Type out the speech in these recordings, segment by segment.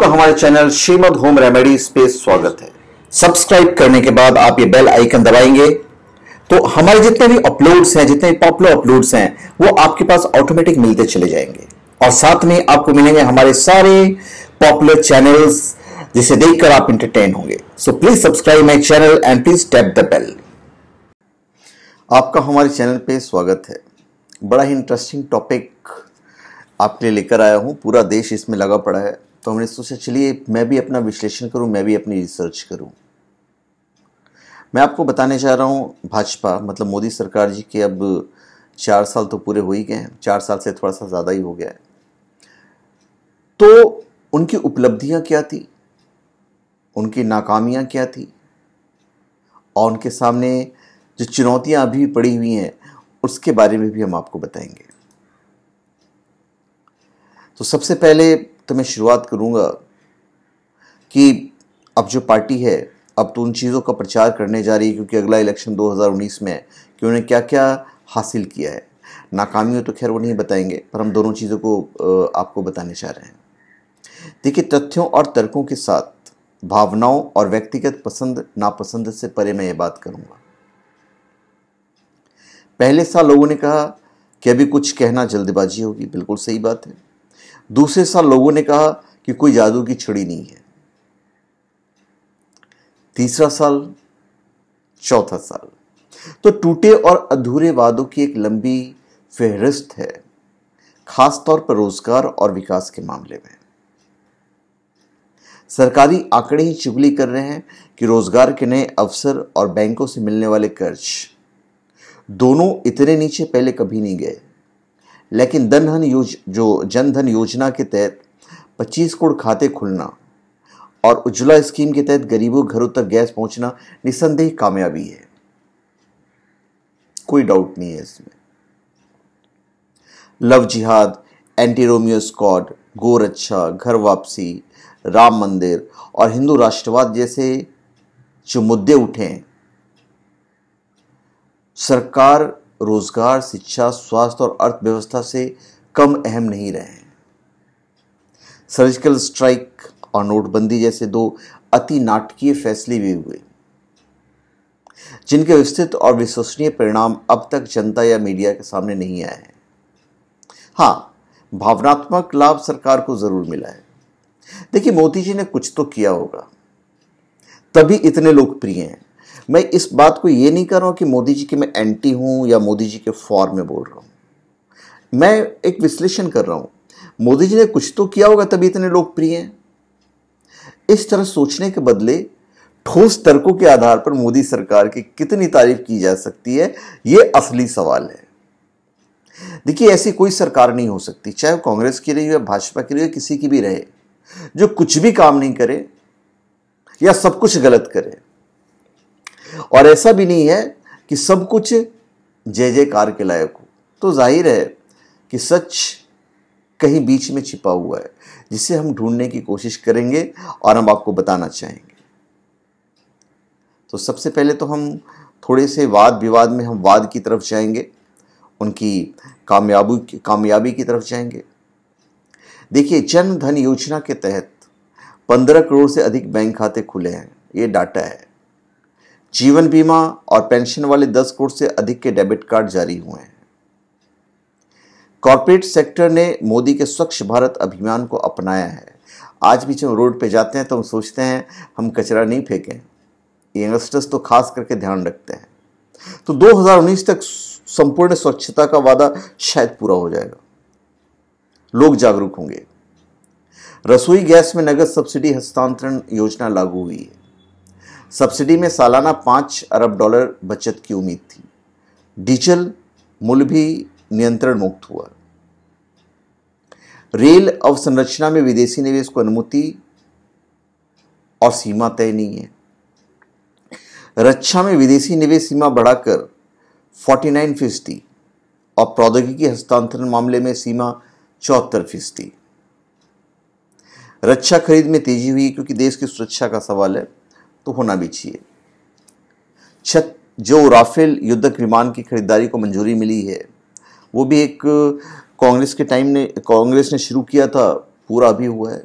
आपका हमारे channel Shrimad home remedies पे स्वागत है। सब्सक्राइब करने के बाद आप ये बेल आइकन दबाएंगे तो हमारे जितने भी अपलोड्स हैं, जितने पॉपुलर अपलोड्स हैं, वो आपके पास ऑटोमेटिक मिलते चले जाएंगे और साथ में आपको मिलेंगे हमारे सारे पॉपुलर चैनल्स जिसे देखकर आप एंटरटेन होंगे। So please subscribe my channel and please tap the bell. आपका हमारे चैनल पे स्वागत है। बड़ा ही इंटरेस्टिंग टॉपिक आपके लिए लेकर आया हूं। पूरा देश इसमें लगा पड़ा है, तो हमने सोचा चलिए मैं भी अपना विश्लेषण करूं, मैं भी अपनी रिसर्च करूं। मैं आपको बताने जा रहा हूं भाजपा मतलब मोदी सरकार जी के अब 4 साल तो पूरे हो ही गए हैं, 4 साल से थोड़ा सा ज़्यादा ही हो गया है। तो उनकी उपलब्धियां क्या थी, उनकी नाकामियां क्या थी और उनके सामने जो चुनौतियां अभी पड़ी हुई हैं उसके बारे में भी हम आपको बताएंगे। तो सबसे पहले तो मैं शुरुआत करूंगा कि अब जो पार्टी है अब तो उन चीज़ों का प्रचार करने जा रही है, क्योंकि अगला इलेक्शन 2019 में है, कि उन्होंने क्या क्या हासिल किया है। नाकामियों तो खैर वो नहीं बताएंगे, पर हम दोनों चीज़ों को आपको बताने जा रहे हैं। देखिए, तथ्यों और तर्कों के साथ भावनाओं और व्यक्तिगत पसंद नापसंद से परे मैं ये बात करूंगा। पहले साल लोगों ने कहा कि अभी कुछ कहना जल्दबाजी होगी, बिल्कुल सही बात है। दूसरे साल लोगों ने कहा कि कोई जादू की छड़ी नहीं है। तीसरा साल, चौथा साल तो टूटे और अधूरे वादों की एक लंबी फहरिस्त है, खास तौर पर रोजगार और विकास के मामले में। सरकारी आंकड़े ही चुगली कर रहे हैं कि रोजगार के नए अवसर और बैंकों से मिलने वाले कर्ज दोनों इतने नीचे पहले कभी नहीं गए। लेकिन जन धन योजना के तहत 25 करोड़ खाते खुलना और उज्ज्वला स्कीम के तहत गरीबों घरों तक गैस पहुंचना निसंदेह कामयाबी है, कोई डाउट नहीं है इसमें। लव जिहाद, एंटी रोमियो स्क्वाड, गोरक्षा, घर वापसी, राम मंदिर और हिंदू राष्ट्रवाद जैसे जो मुद्दे उठे हैं, सरकार रोजगार, शिक्षा, स्वास्थ्य और अर्थव्यवस्था से कम अहम नहीं रहे हैं। सर्जिकल स्ट्राइक और नोटबंदी जैसे 2 अति नाटकीय फैसले भी हुए, जिनके विस्तृत और विश्वसनीय परिणाम अब तक जनता या मीडिया के सामने नहीं आए हैं। हाँ, भावनात्मक लाभ सरकार को जरूर मिला है। देखिए, मोदी जी ने कुछ तो किया होगा, तभी इतने लोकप्रिय हैं। मैं इस बात को ये नहीं कर रहा हूं कि मोदी जी के मैं एंटी हूं या मोदी जी के फॉर में बोल रहा हूं। मैं एक विश्लेषण कर रहा हूं, मोदी जी ने कुछ तो किया होगा तभी इतने लोकप्रिय हैं। इस तरह सोचने के बदले ठोस तर्कों के आधार पर मोदी सरकार की कितनी तारीफ की जा सकती है, ये असली सवाल है। देखिए, ऐसी कोई सरकार नहीं हो सकती, चाहे कांग्रेस की रही हो, भाजपा की रही हो, किसी की भी रहे, जो कुछ भी काम नहीं करे या सब कुछ गलत करे। और ऐसा भी नहीं है कि सब कुछ जय जयकार के लायक हो। तो जाहिर है कि सच कहीं बीच में छिपा हुआ है, जिसे हम ढूंढने की कोशिश करेंगे और हम आपको बताना चाहेंगे। तो सबसे पहले तो हम थोड़े से वाद विवाद में हम वाद की तरफ जाएंगे, उनकी कामयाबी की तरफ जाएंगे। देखिए, जन धन योजना के तहत 15 करोड़ से अधिक बैंक खाते खुले हैं, ये डाटा है। जीवन बीमा और पेंशन वाले 10 करोड़ से अधिक के डेबिट कार्ड जारी हुए हैं। कॉर्पोरेट सेक्टर ने मोदी के स्वच्छ भारत अभियान को अपनाया है। आज भी जब हम रोड पे जाते हैं तो हम सोचते हैं हम कचरा नहीं फेंकें, यंगस्टर्स तो खास करके ध्यान रखते हैं। तो 2019 तक संपूर्ण स्वच्छता का वादा शायद पूरा हो जाएगा, लोग जागरूक होंगे। रसोई गैस में नगद सब्सिडी हस्तांतरण योजना लागू हुई है। सब्सिडी में सालाना $5 अरब बचत की उम्मीद थी। डीजल मूल्य भी नियंत्रण मुक्त हुआ। रेल अवसंरचना में विदेशी निवेश को अनुमति और सीमा तय नहीं है। रक्षा में विदेशी निवेश सीमा बढ़ाकर 49% और प्रौद्योगिकी हस्तांतरण मामले में सीमा 74%। रक्षा खरीद में तेजी हुई क्योंकि देश की सुरक्षा का सवाल है, तो होना भी चाहिए। जो राफेल युद्धक विमान की खरीदारी को मंजूरी मिली है, वो भी एक कांग्रेस ने शुरू किया था, पूरा भी हुआ है।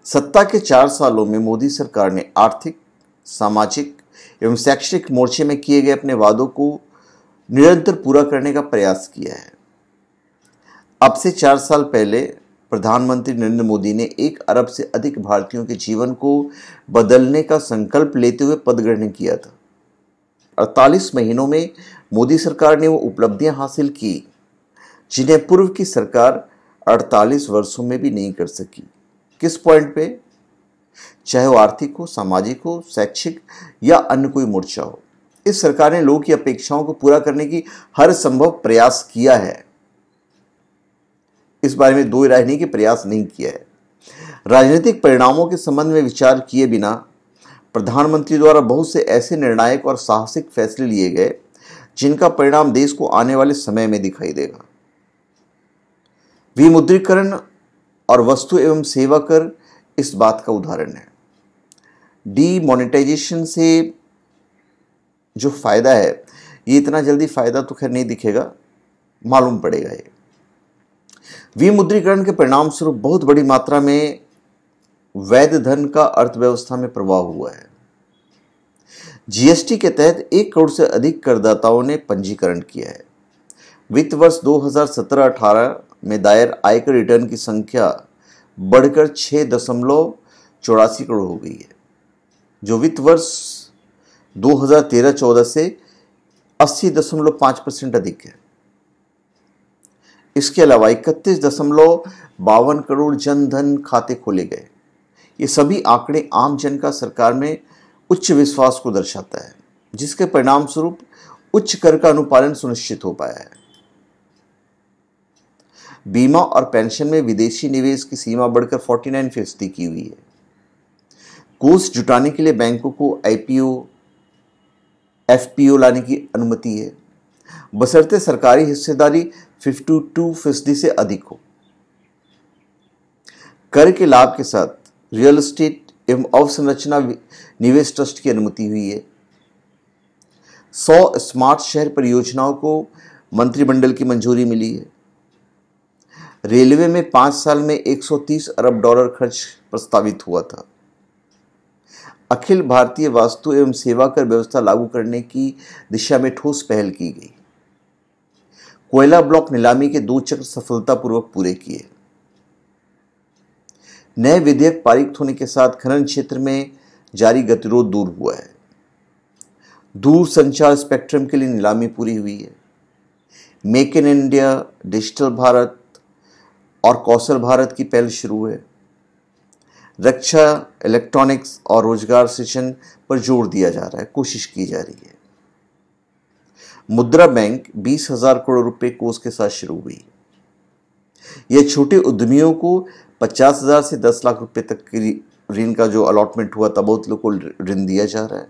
सत्ता के 4 सालों में मोदी सरकार ने आर्थिक, सामाजिक एवं शैक्षिक मोर्चे में किए गए अपने वादों को निरंतर पूरा करने का प्रयास किया है। अब से 4 साल पहले प्रधानमंत्री नरेंद्र मोदी ने 1 अरब से अधिक भारतीयों के जीवन को बदलने का संकल्प लेते हुए पद ग्रहण किया था। 48 महीनों में मोदी सरकार ने वो उपलब्धियां हासिल की जिन्हें पूर्व की सरकार 48 वर्षों में भी नहीं कर सकी। किस पॉइंट पे? चाहे वो आर्थिक हो, सामाजिक हो, शैक्षिक या अन्य कोई मोर्चा हो, इस सरकार ने लोगों की अपेक्षाओं को पूरा करने की हर संभव प्रयास किया है। इस बारे में दो राय नहीं कि प्रयास नहीं किया है। राजनीतिक परिणामों के संबंध में विचार किए बिना प्रधानमंत्री द्वारा बहुत से ऐसे निर्णायक और साहसिक फैसले लिए गए जिनका परिणाम देश को आने वाले समय में दिखाई देगा। विमुद्रीकरण और वस्तु एवं सेवा कर इस बात का उदाहरण है। डीमोनेटाइजेशन से जो फायदा है, ये इतना जल्दी फायदा तो खैर नहीं दिखेगा, मालूम पड़ेगा। ये विमुद्रीकरण के परिणाम स्वरूप बहुत बड़ी मात्रा में वैध धन का अर्थव्यवस्था में प्रवाह हुआ है। जीएसटी के तहत 1 करोड़ से अधिक करदाताओं ने पंजीकरण किया है। वित्त वर्ष 2017-18 में दायर आयकर रिटर्न की संख्या बढ़कर 6.84 करोड़ हो गई है, जो वित्त वर्ष 2013-14 से 80.5% अधिक है। इसके अलावा 31.52 करोड़ जन धन खाते खोले गए। ये सभी आंकड़े आम जन का सरकार में उच्च विश्वास को दर्शाता है, जिसके परिणाम स्वरूप उच्च कर का अनुपालन सुनिश्चित हो पाया है। बीमा और पेंशन में विदेशी निवेश की सीमा बढ़कर 49% की हुई है। कोष जुटाने के लिए बैंकों को आईपीओ, एफपीओ लाने की अनुमति है, बशर्ते सरकारी हिस्सेदारी 52% से अधिक हो। कर के लाभ के साथ रियल एस्टेट एवं अवसंरचना निवेश ट्रस्ट की अनुमति हुई है। 100 स्मार्ट शहर परियोजनाओं को मंत्रिमंडल की मंजूरी मिली है। रेलवे में 5 साल में $130 अरब खर्च प्रस्तावित हुआ था। अखिल भारतीय वस्तु एवं सेवा कर व्यवस्था लागू करने की दिशा में ठोस पहल की गई। कोयला ब्लॉक नीलामी के 2 चक्र सफलतापूर्वक पूरे किए। नए विधेयक पारित होने के साथ खनन क्षेत्र में जारी गतिरोध दूर हुआ है। दूरसंचार स्पेक्ट्रम के लिए नीलामी पूरी हुई है। Make in India, digital Bharat और कौशल भारत की पहल शुरू है। रक्षा, इलेक्ट्रॉनिक्स और रोजगार सृजन पर जोर दिया जा रहा है, कोशिश की जा रही है। मुद्रा बैंक 20,000 करोड़ रुपए कोष के साथ शुरू हुई। यह छोटे उद्यमियों को 50,000 से 10 लाख रुपए तक की ऋण का जो अलॉटमेंट हुआ था, बहुत लोगों को ऋण दिया जा रहा है।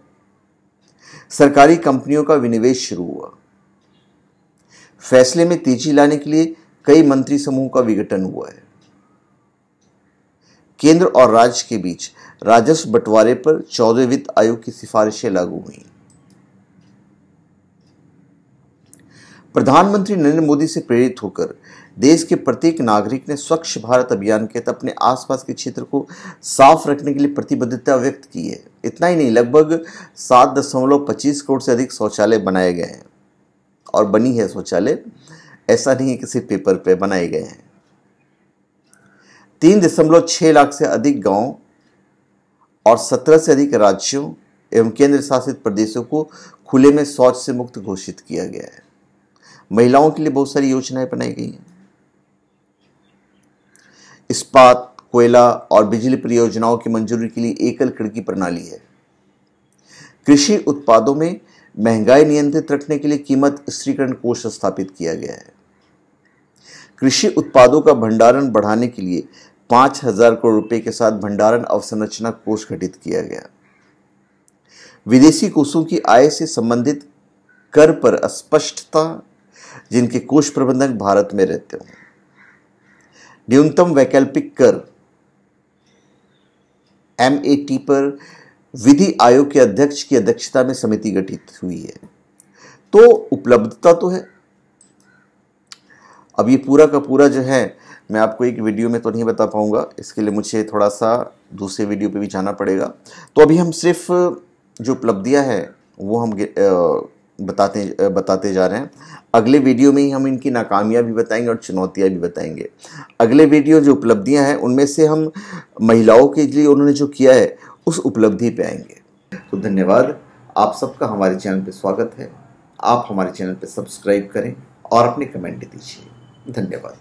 सरकारी कंपनियों का विनिवेश शुरू हुआ। फैसले में तेजी लाने के लिए कई मंत्री समूह का विघटन हुआ है। केंद्र और राज्य के बीच राजस्व बंटवारे पर 14वें वित्त आयोग की सिफारिशें लागू हुई। प्रधानमंत्री नरेंद्र मोदी से प्रेरित होकर देश के प्रत्येक नागरिक ने स्वच्छ भारत अभियान के तहत अपने आसपास के क्षेत्र को साफ रखने के लिए प्रतिबद्धता व्यक्त की है। इतना ही नहीं, लगभग 7.25 करोड़ से अधिक शौचालय बनाए गए हैं और बनी है शौचालय, ऐसा नहीं है किसी पेपर पे बनाए गए हैं। 3.6 लाख से अधिक गांव और 17 से अधिक राज्यों एवं केंद्र शासित प्रदेशों को खुले में शौच से मुक्त घोषित किया गया है। महिलाओं के लिए बहुत सारी योजनाएं बनाई गई हैं। इस्पात, कोयला और बिजली परियोजनाओं की मंजूरी के लिए एकल खिड़की प्रणाली है। कृषि उत्पादों में महंगाई नियंत्रित रखने के लिए कीमत स्थिरीकरण कोष स्थापित किया गया है। कृषि उत्पादों का भंडारण बढ़ाने के लिए 5,000 करोड़ रुपए के साथ भंडारण अवसंरचना कोष गठित किया गया। विदेशी कोषों की आय से संबंधित कर पर अस्पष्टता, जिनके कोष प्रबंधक भारत में रहते हों। न्यूनतम वैकल्पिक कर MAT पर विधि आयोग के अध्यक्ष की अध्यक्षता में समिति गठित हुई है। तो उपलब्धता तो है। अब ये पूरा का पूरा जो है मैं आपको एक वीडियो में तो नहीं बता पाऊँगा, इसके लिए मुझे थोड़ा सा दूसरे वीडियो पे भी जाना पड़ेगा। तो अभी हम सिर्फ जो उपलब्धियाँ हैं वो हम बताते जा रहे हैं। अगले वीडियो में ही हम इनकी नाकामियाँ भी बताएंगे और चुनौतियाँ भी बताएंगे। अगले वीडियो जो उपलब्धियाँ हैं उनमें से हम महिलाओं के लिए उन्होंने जो किया है उस उपलब्धि पे आएंगे। तो धन्यवाद, आप सबका हमारे चैनल पे स्वागत है। आप हमारे चैनल पे सब्सक्राइब करें और अपने कमेंट दीजिए। धन्यवाद।